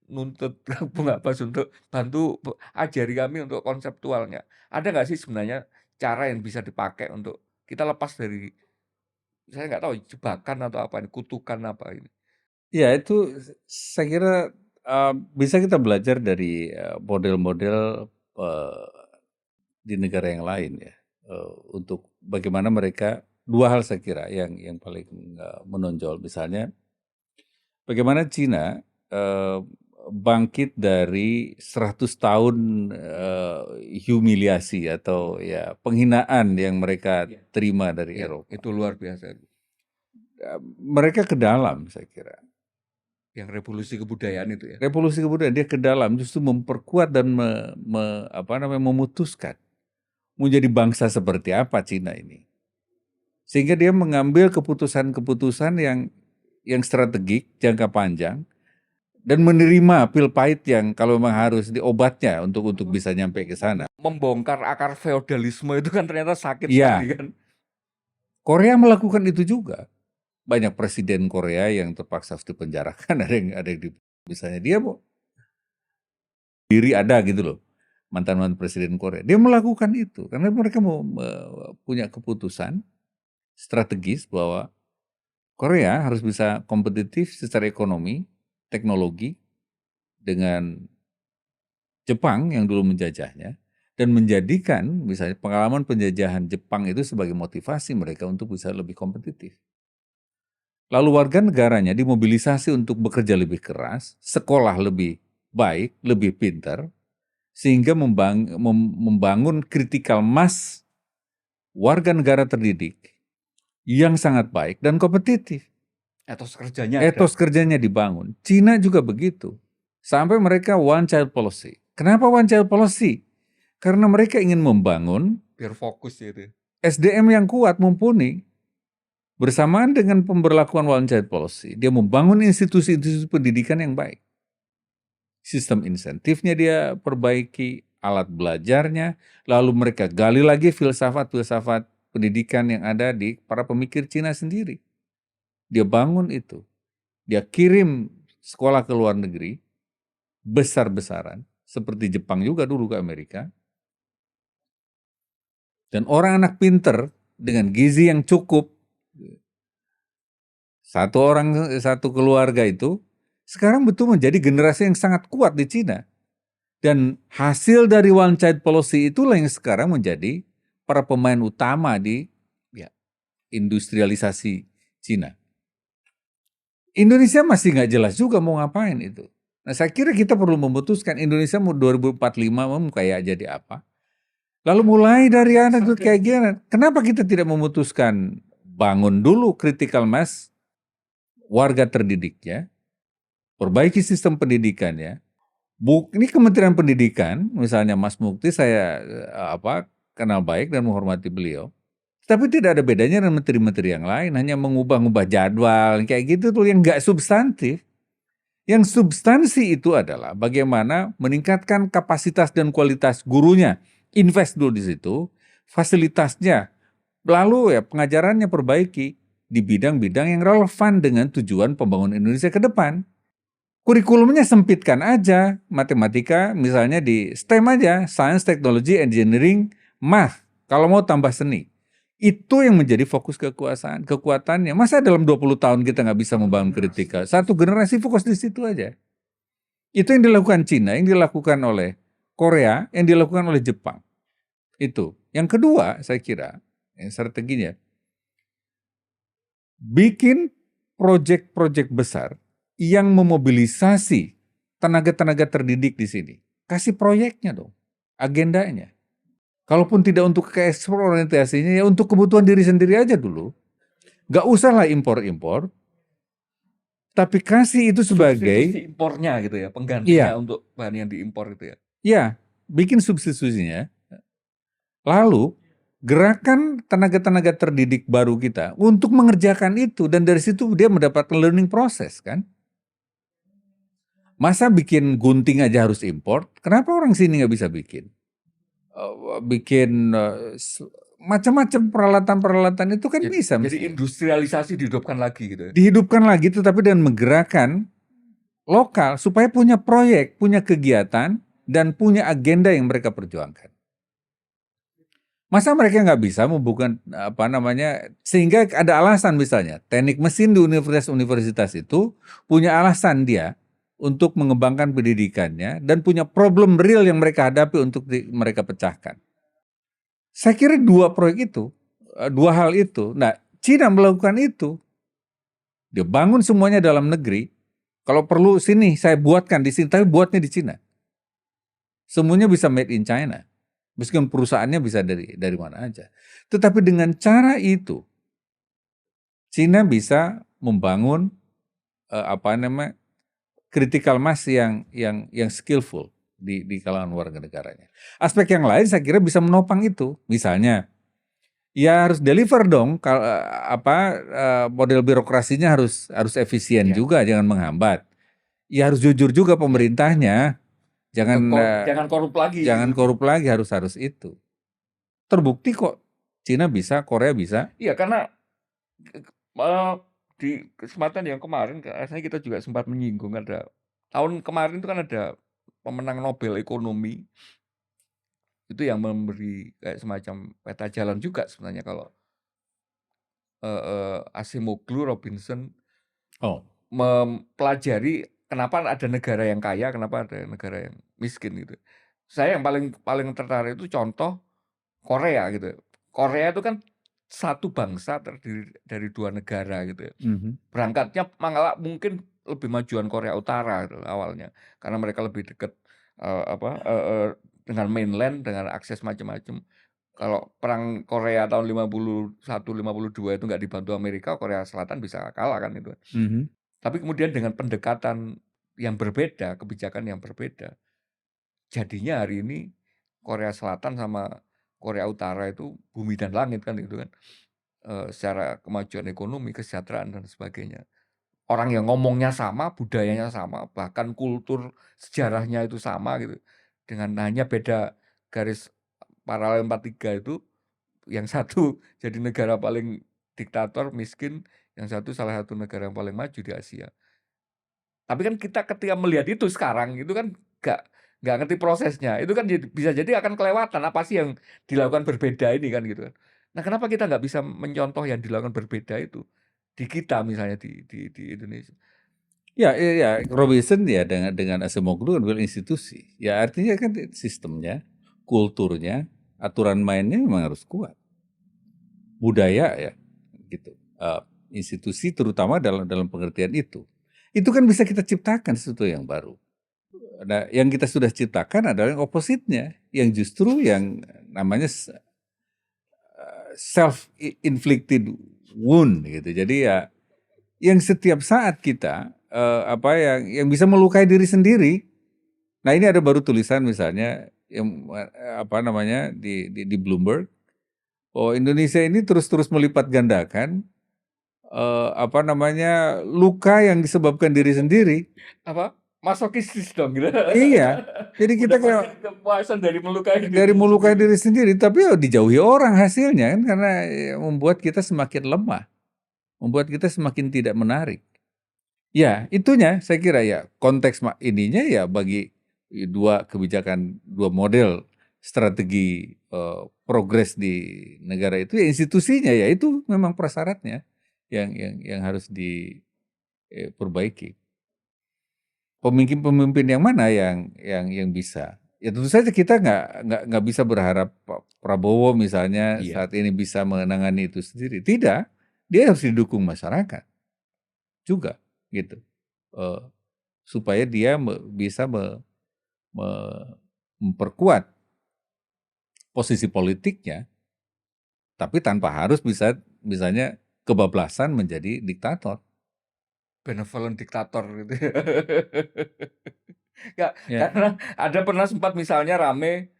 nuntut Bung Abbas untuk bantu ajari kami untuk konseptualnya. Ada nggak sih sebenarnya cara yang bisa dipakai untuk kita lepas dari, saya nggak tahu jebakan atau apa ini, kutukan apa ini? Ya itu saya kira bisa kita belajar dari model-model di negara yang lain ya, untuk bagaimana mereka, dua hal saya kira yang paling menonjol. Misalnya bagaimana Cina bangkit dari 100 tahun humiliasi atau ya penghinaan yang mereka terima dari Ya, Eropa. itu luar biasa. Mereka ke dalam saya kira. Yang revolusi kebudayaan itu ya. Revolusi kebudayaan, dia ke dalam justru memperkuat dan memutuskan mau jadi bangsa seperti apa Cina ini. Sehingga dia mengambil keputusan-keputusan yang strategik, jangka panjang, dan menerima pil pahit yang kalau memang harus diobatnya untuk bisa nyampe ke sana. Membongkar akar feodalisme itu kan ternyata sakit Iya, sekali kan. Korea melakukan itu juga. Banyak presiden Korea yang terpaksa harus dipenjarakan, ada yang misalnya dia mau diri ada gitu loh, mantan presiden Korea. Dia melakukan itu karena mereka mau punya keputusan strategis bahwa Korea harus bisa kompetitif secara ekonomi, teknologi dengan Jepang yang dulu menjajahnya, dan menjadikan misalnya pengalaman penjajahan Jepang itu sebagai motivasi mereka untuk bisa lebih kompetitif. lalu warga negaranya dimobilisasi untuk bekerja lebih keras, sekolah lebih baik, lebih pintar, sehingga membangun critical mass warga negara terdidik yang sangat baik dan kompetitif. Etos kerjanya ada. Etos kerjanya dibangun. Cina juga begitu. Sampai mereka one child policy. Kenapa one child policy? Karena mereka ingin membangun Biar fokus ya itu. SDM yang kuat, mumpuni. Bersamaan dengan pemberlakuan one child policy, dia membangun institusi-institusi pendidikan yang baik. Sistem insentifnya dia perbaiki, alat belajarnya, lalu mereka gali lagi filsafat-filsafat pendidikan yang ada di para pemikir Cina sendiri. Dia bangun itu. Dia kirim sekolah ke luar negeri, besar-besaran, seperti Jepang juga dulu ke Amerika. Dan orang anak pinter dengan gizi yang cukup, satu keluarga itu, sekarang betul menjadi generasi yang sangat kuat di Cina. Dan hasil dari one child policy itulah yang sekarang menjadi para pemain utama di industrialisasi Cina. Indonesia masih nggak jelas juga mau ngapain itu. Nah, saya kira kita perlu memutuskan Indonesia mau 2045 mau kayak jadi apa. Lalu mulai dari anak itu kayak gimana. Kenapa kita tidak memutuskan bangun dulu critical mass warga terdidiknya, perbaiki sistem pendidikannya. Ini Kementerian Pendidikan, misalnya Mas Mukti saya kenal baik dan menghormati beliau. Tapi tidak ada bedanya dengan menteri-menteri yang lain, hanya mengubah-ubah jadwal, kayak gitu tuh yang nggak substantif. Yang substansi itu adalah bagaimana meningkatkan kapasitas dan kualitas gurunya. Invest dulu di situ, fasilitasnya, lalu ya pengajarannya perbaiki di bidang-bidang yang relevan dengan tujuan pembangunan Indonesia ke depan. Kurikulumnya sempitkan aja, matematika misalnya di STEM aja, Science, Technology, Engineering, Math, kalau mau tambah seni. Itu yang menjadi fokus kekuatannya. Masa dalam 20 tahun kita nggak bisa membangun kritika? Satu generasi fokus di situ aja. Itu yang dilakukan Cina, yang dilakukan oleh Korea, yang dilakukan oleh Jepang. Itu. Yang kedua, saya kira, strateginya, bikin proyek-proyek besar yang memobilisasi tenaga-tenaga terdidik di sini. Kasih proyeknya dong, agendanya. Kalaupun tidak untuk ke ekspor orientasinya, ya untuk kebutuhan diri sendiri aja dulu. Gak usah lah impor-impor, tapi kasih itu sebagai substitusi impornya gitu ya, penggantinya untuk bahan yang diimpor itu ya. Ya, bikin substitusinya. Lalu gerakan tenaga-tenaga terdidik baru kita untuk mengerjakan itu, dan dari situ dia mendapatkan learning process kan. Masa bikin gunting aja harus import? Kenapa orang sini nggak bisa bikin? Macam-macam peralatan-peralatan itu kan bisa. Jadi industrialisasi dihidupkan lagi gitu. Dihidupkan lagi, tetapi dengan menggerakkan lokal supaya punya proyek, punya kegiatan, dan punya agenda yang mereka perjuangkan. Masa mereka nggak bisa membuka sehingga ada alasan misalnya teknik mesin di universitas itu punya alasan dia untuk mengembangkan pendidikannya dan punya problem real yang mereka hadapi untuk mereka pecahkan. Saya kira dua hal itu. Nah, Cina melakukan itu. Dia bangun semuanya dalam negeri. Kalau perlu sini saya buatkan di sini, tapi buatnya di Cina. Semuanya bisa made in China. Meskipun perusahaannya bisa dari mana aja. Tetapi dengan cara itu, Cina bisa membangun critical mass yang skillful di kalangan warga negaranya. Aspek yang lain saya kira bisa menopang itu. Misalnya, ya harus deliver dong. Model birokrasinya harus efisien juga, jangan menghambat. Ya harus jujur juga pemerintahnya. Jangan korup lagi. Jangan korup lagi, harus itu. Terbukti kok Cina bisa, Korea bisa. Iya, karena di kesempatan yang kemarin rasanya kita juga sempat menyinggung, ada tahun kemarin itu kan ada pemenang Nobel Ekonomi itu yang memberi kayak semacam peta jalan juga sebenarnya kalau Acemoglu, Robinson mempelajari kenapa ada negara yang kaya, kenapa ada negara yang miskin gitu. Saya yang paling tertarik itu contoh Korea gitu. Korea itu kan satu bangsa terdiri dari 2 negara gitu ya. Mhm. Berangkatnya malah mungkin lebih majuan Korea Utara gitu awalnya, karena mereka lebih dekat, dengan mainland, dengan akses macam-macam. Kalau perang Korea tahun 51, 52 itu nggak dibantu Amerika, Korea Selatan bisa kalah kan itu. Mhm. Tapi kemudian dengan pendekatan yang berbeda, kebijakan yang berbeda, jadinya hari ini Korea Selatan sama Korea Utara itu bumi dan langit kan itu kan. Secara kemajuan ekonomi, kesejahteraan dan sebagainya. Orang yang ngomongnya sama, budayanya sama, bahkan kultur sejarahnya itu sama gitu. Dengan hanya beda garis paralel 43 itu, yang satu jadi negara paling diktator, miskin, yang satu salah satu negara yang paling maju di Asia. Tapi kan kita ketika melihat itu sekarang, itu kan nggak nggak ngerti prosesnya. Itu kan bisa jadi akan kelewatan, apa sih yang dilakukan berbeda ini kan gitu kan. Nah, kenapa kita nggak bisa mencontoh yang dilakukan berbeda itu di kita misalnya di Indonesia? Ya, ya, Robinson ya dengan Acemoglu kan institusi. Ya artinya kan sistemnya, kulturnya, aturan mainnya memang harus kuat. Budaya ya, gitu. Institusi terutama dalam pengertian itu. Itu kan bisa kita ciptakan sesuatu yang baru. Nah, yang kita sudah ciptakan adalah yang opposite-nya, yang justru yang namanya self-inflicted wound gitu. Jadi ya yang setiap saat kita yang bisa melukai diri sendiri. Nah, ini ada baru tulisan misalnya yang di Bloomberg. Oh, Indonesia ini terus-terus melipat gandakan luka yang disebabkan diri sendiri. Apa? Masokistis dong gitu. Iya. Jadi kita Mendapatkan kepuasan dari melukai diri sendiri, tapi ya dijauhi orang hasilnya kan karena membuat kita semakin lemah, membuat kita semakin tidak menarik. Ya, itunya saya kira ya konteks ininya ya bagi dua kebijakan, dua model strategi progres di negara itu ya institusinya ya itu memang prasyaratnya yang harus diperbaiki. Pemimpin-pemimpin yang mana yang bisa? Ya tentu saja kita nggak bisa berharap Pak Prabowo misalnya Iya. saat ini bisa menangani itu sendiri. Tidak, dia harus didukung masyarakat juga gitu. Supaya dia bisa memperkuat posisi politiknya, tapi tanpa harus bisa misalnya kebablasan menjadi diktator. Benevolent diktator gitu. Nggak, Ya. karena ada pernah sempat misalnya rame,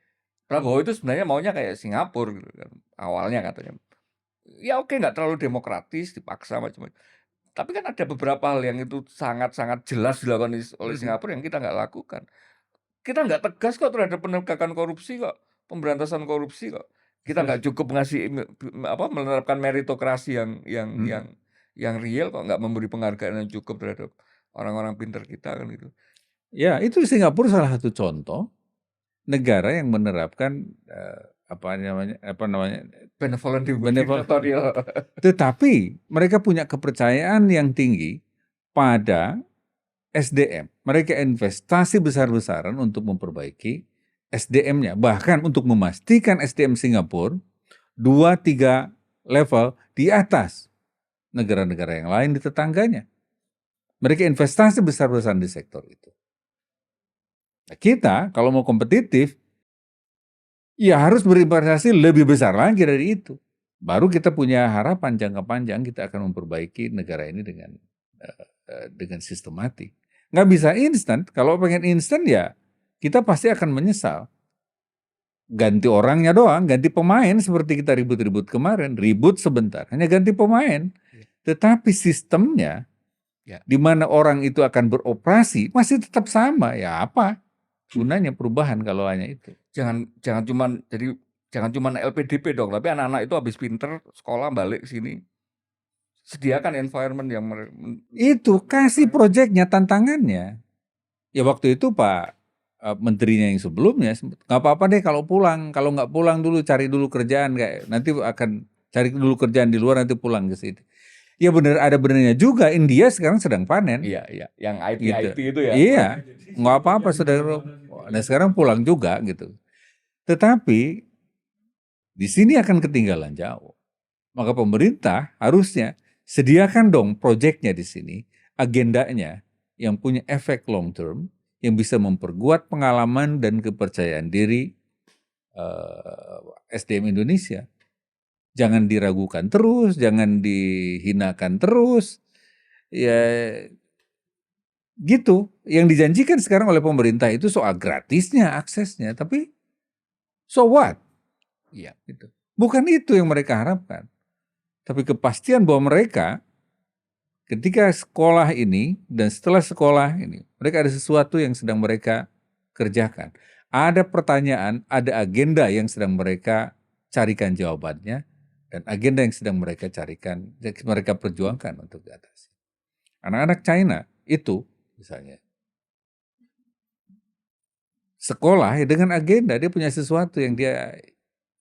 Prabowo itu sebenarnya maunya kayak Singapura gitu kan, awalnya katanya. Ya oke, nggak terlalu demokratis, dipaksa macam-macam. Tapi kan ada beberapa hal yang itu sangat-sangat jelas dilakukan oleh Singapura yang kita nggak lakukan. Kita nggak tegas kok terhadap penegakan korupsi kok, pemberantasan korupsi kok. Kita nggak cukup ngasih menerapkan meritokrasi yang real kok, nggak memberi penghargaan yang cukup terhadap orang-orang pintar kita kan gitu. Ya, itu Singapura salah satu contoh negara yang menerapkan Benevolent benevolent. diktatorial. Tetapi mereka punya kepercayaan yang tinggi pada SDM. Mereka investasi besar-besaran untuk memperbaiki SDM-nya. Bahkan untuk memastikan SDM Singapura 2-3 level di atas negara-negara yang lain di tetangganya. Mereka investasi besar-besaran di sektor itu. Nah, kita kalau mau kompetitif, ya harus berinvestasi lebih besar lagi dari itu. Baru kita punya harapan jangka panjang kita akan memperbaiki negara ini dengan sistematik. Nggak bisa instan. Kalau pengen instan ya kita pasti akan menyesal. Ganti orangnya doang, ganti pemain seperti kita ribut-ribut kemarin. Ribut sebentar, hanya ganti pemain. Tetapi sistemnya, di mana orang itu akan beroperasi, masih tetap sama. Ya apa gunanya perubahan kalau hanya itu? Jangan cuman LPDP dong, tapi anak-anak itu habis pinter sekolah balik sini. Sediakan environment yang itu kasih proyeknya, tantangannya. Ya waktu itu Pak menterinya yang sebelumnya nggak apa-apa deh kalau pulang, kalau nggak pulang dulu cari dulu kerjaan kayak nanti akan cari dulu kerjaan di luar nanti pulang ke sini. Ya benar ada benarnya juga India sekarang sedang panen. Iya, yang IT Gitu. IT itu ya. Iya, nggak apa-apa saudara. Nah sekarang pulang juga gitu. Tetapi di sini akan ketinggalan jauh. Maka pemerintah harusnya sediakan dong proyeknya di sini, agendanya yang punya efek long term, yang bisa memperkuat pengalaman dan kepercayaan diri SDM Indonesia. Jangan diragukan terus, jangan dihinakan terus. Ya gitu. Yang dijanjikan sekarang oleh pemerintah itu soal gratisnya aksesnya, tapi so what? Iya. Gitu. Bukan itu yang mereka harapkan. Tapi kepastian bahwa mereka ketika sekolah ini dan setelah sekolah ini, mereka ada sesuatu yang sedang mereka kerjakan. Ada pertanyaan, ada agenda yang sedang mereka carikan jawabannya, dan agenda yang sedang mereka carikan, mereka perjuangkan untuk diatasi. Anak-anak China itu misalnya sekolah ya dengan agenda, dia punya sesuatu yang dia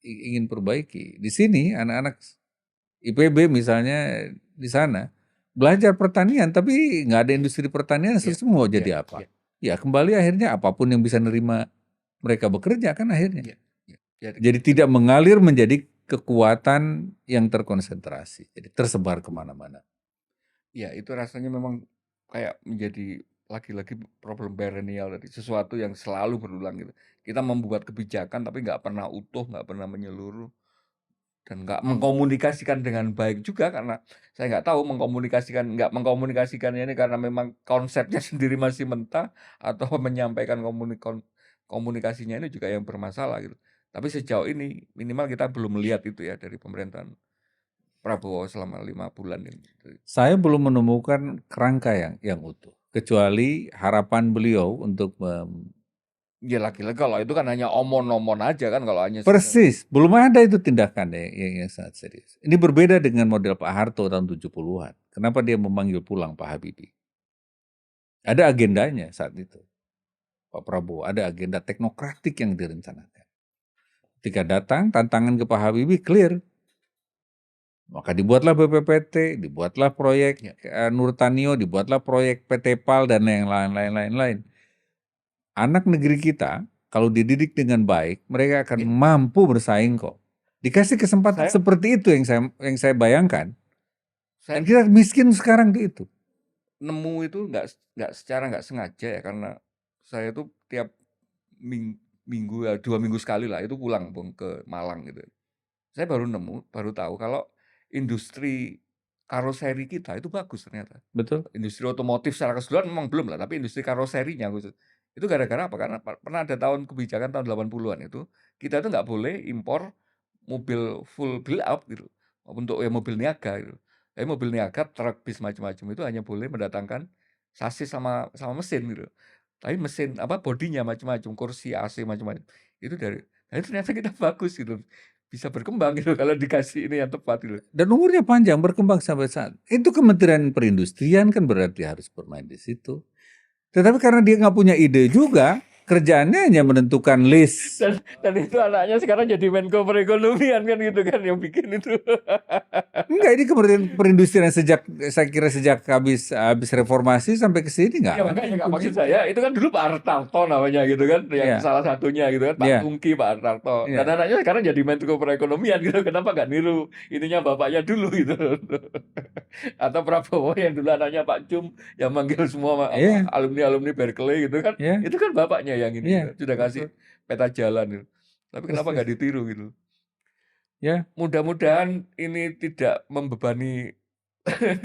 ingin perbaiki. Di sini anak-anak IPB misalnya di sana belajar pertanian, tapi nggak ada industri pertanian, Iya, semua iya, jadi apa? iya, Ya kembali akhirnya apapun yang bisa nerima mereka bekerja kan akhirnya. iya, iya. Jadi Jadi tidak mengalir menjadi kekuatan yang terkonsentrasi, jadi tersebar kemana-mana. ya itu rasanya memang kayak menjadi lagi-lagi problem perennial tadi, sesuatu yang selalu berulang gitu. Kita membuat kebijakan tapi nggak pernah utuh, nggak pernah menyeluruh, dan nggak mengkomunikasikan dengan baik juga karena saya nggak tahu nggak mengkomunikasikannya ini karena memang konsepnya sendiri masih mentah atau menyampaikan komunikasinya ini juga yang bermasalah gitu. Tapi sejauh ini minimal kita belum melihat itu ya dari pemerintahan Prabowo selama 5 bulan ini. Saya belum menemukan kerangka yang utuh, kecuali harapan beliau untuk Ya lagi-lagi kalau itu kan hanya omon-omon aja kan kalau hanya persis, belum ada itu tindakan yang sangat serius. Ini berbeda dengan model Pak Harto tahun 70-an. Kenapa dia memanggil pulang Pak Habibie? Ada agendanya saat itu. Pak Prabowo, ada agenda teknokratik yang direncanakan. Ketika datang, tantangan ke Pak Habibie clear. Maka dibuatlah BPPT, dibuatlah proyek Nurtanio, dibuatlah proyek PT PAL, dan yang lain-lain. Anak negeri kita, kalau dididik dengan baik, mereka akan mampu bersaing kok. Dikasih kesempatan seperti itu yang saya bayangkan. Dan kita miskin sekarang di itu. Nemu itu nggak sengaja ya, karena saya tuh tiap minggu ya 2 minggu sekali lah itu pulang ke Malang gitu. Saya baru tahu kalau industri karoseri kita itu bagus ternyata. Betul. Industri otomotif secara keseluruhan memang belum lah, tapi industri karoserinya khusus. Itu gara-gara apa? Karena pernah ada kebijakan tahun 80-an itu, kita itu nggak boleh impor mobil full build up gitu, untuk ya mobil niaga gitu. Mobil niaga, truk, bis macam-macam itu hanya boleh mendatangkan sasis sama mesin gitu. Tapi mesin bodinya macam-macam, kursi, AC macam-macam. Itu ternyata kita bagus gitu. Bisa berkembang gitu kalau dikasih ini yang tepat gitu. Dan umurnya panjang, berkembang sampai saat. Itu Kementerian Perindustrian kan berarti harus bermain di situ. Tetapi karena dia nggak punya ide juga, kerjaannya hanya menentukan list. Dan itu anaknya sekarang jadi Menko Perekonomian kan gitu kan yang bikin itu. Enggak, ini Kementerian Perindustrian saya kira sejak habis reformasi sampai ke sini nggak. Ya makanya nggak maksud saya, itu kan dulu Pak Hartarto namanya gitu kan, yang salah satunya gitu kan, Pak Tungki, Pak Hartarto. Dan anaknya sekarang jadi Menko Perekonomian gitu, kenapa nggak niru ininya bapaknya dulu gitu. Atau Prabowo yang dulu anaknya Pak Cum, yang manggil semua alumni-alumni Berkeley gitu kan, itu kan bapaknya yang ini, sudah kasih peta jalan gitu. Tapi kenapa nggak ditiru gitu. Mudah-mudahan ini tidak membebani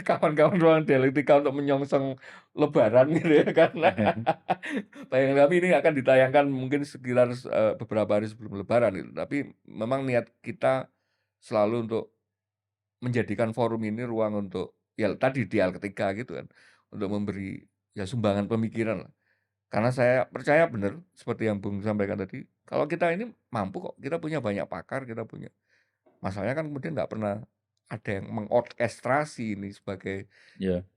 kawan-kawan ruang dialektika untuk menyongsong lebaran gitu ya, karena tayangan kami ini akan ditayangkan mungkin sekitar beberapa hari sebelum lebaran gitu. Tapi memang niat kita selalu untuk menjadikan forum ini ruang untuk ya tadi dialektika gitu kan, untuk memberi ya sumbangan pemikiran lah. Karena saya percaya benar seperti yang Bung sampaikan tadi, kalau kita ini mampu kok, kita punya banyak pakar, kita punya. Masalahnya kan kemudian nggak pernah ada yang mengorkestrasi ini sebagai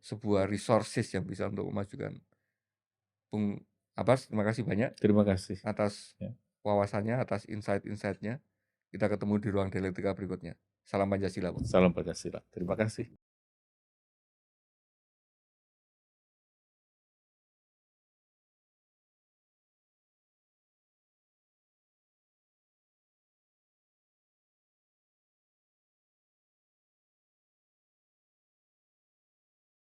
sebuah resources yang bisa untuk memajukan. Bung Abbas, terima kasih banyak. Terima kasih atas wawasannya, atas insight-insight-nya. Kita ketemu di ruang dialektika berikutnya. Salam Pancasila, Bung. Salam Pancasila. Terima kasih.